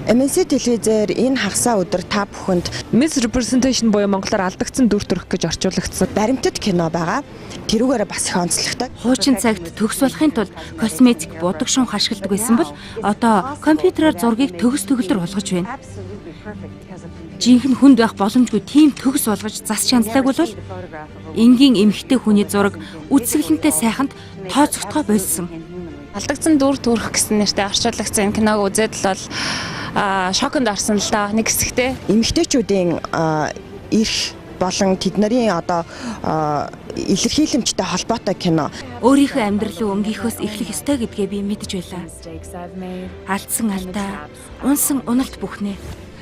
MNC телевизээр энэ хагасаа өдөр та бүхэнд Misrepresentation буюу монголоор алдагдсан дүр төрх гэж орчуулагдсан баримтат кино байгаа. Тэрүүгээрээ бас их онцлогтой. Хуучин цагт төгс болохын тулд косметик будаг шунх ашигладаг байсан бол одоо компьютероор зургийг төгс төгөлдөр болгож байна. Жинхэнэ хүнд байх боломжгүй тийм төгс болгож засч ханддаг бол энгийн эмэгтэй хүний зураг үсгэлэнтэй сайханд тооцогдохоо болсон. Алдагдсан дүр төрх гэсэн нэртэй орчуулагдсан энэ киног үзээд л бол шоконд орсон л да нэг хэсэгтээ. Эмэгтэйчүүдийн эрх болон тэдний одоо илэрхийлэмжтэй холбоотой кино. Өөрийнхөө амьдралын өнгийнхөөс эхлэх ёстой гэдгээ би мэдэж байлаа. Алдсан алдаа, унсан уналт бүхнээ.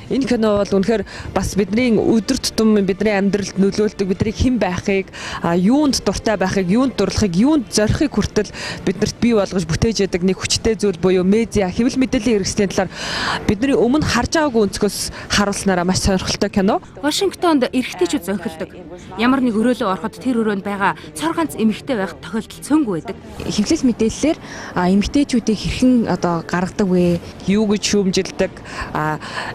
Энэ кино бол үнэхээр бас бидний өдөр тутам бидний амьдралд нөлөөлдөг, бидний хэн байхыг, юунд дуртай байхыг, юунд дурлахыг, юунд зорихыг хүртэл биднэрт бий болгож бүтээж яадаг нэг хүчтэй зүйл буюу медиа, хэвлэл мэдээллийн хэрэгслийн талаар бидний өмнө харж байгаагүй өнцгөөс харуулснараа маш сонирхолтой кино. Вашингтонд эрэгтэйчүүд зөнхөлдөг. Ямар нэг өрөөлөө ороход тэр өрөөнд байгаа цор ганц эмэгтэй байх тохиолдол цөөнгүй байдаг. Хэвлэл мэдээллээр эмэгтэйчүүдийг хэрхэн одоо гаргадаг вэ? Юу гэж шүүмжилдэг,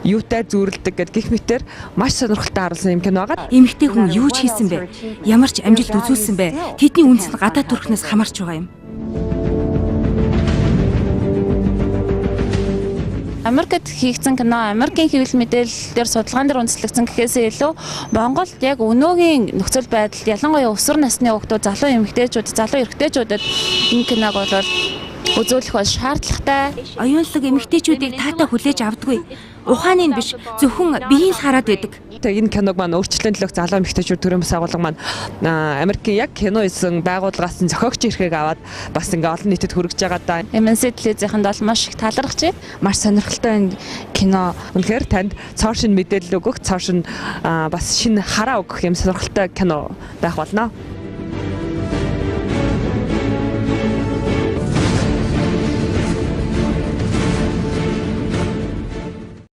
юутай зүүрлдэг гэдэг гих мэтэр маш сонирхолтой харуулсан юм кино байгаа. Эмэгтэй хүн юу ч хийсэн бэ? Ямар ч амжилт үзүүлсэн бэ? Тэдний үндэс нь гадаад төрхнөөс хамаарч байгаа юм. Америкт хийгдсэн кино, Америкийн хэвлэл мэдээлэлээр судалгаан дээр үндэслэгдсэн гэхээсээ илүү Монголд яг өнөөгийн нөхцөл байдалд ялангуяа өсвөр насны хүүхдүүд, залуу эмэгтэйчүүд, залуу эрэгтэйчүүдэд энэ киног бол үзүүлэх бол шаардлагатай. Оюунлаг эмэгтэйчүүдийг таатай хүлээж авдаггүй. Ухааны нь биш, зөвхөн биеийн л хараад байдаг. Энэ киног маань өөрчлөлийн төлөөх залуу эмэгтэйчүүд төрийн бас агуулга маань Америкийн яг кино хийсэн байгууллагаас зохиогч эрхийг аваад бас ингээ олон нийтэд хүргэж байгаа да. MNC телевизийнхэнд бол маш их талархаж байна. Маш сонирхолтой кино. Үнэхээр танд цоор шин мэдээлэл өгөх, цоор шин бас шинэ хараа өгөх юм сонирхолтой кино байх болно.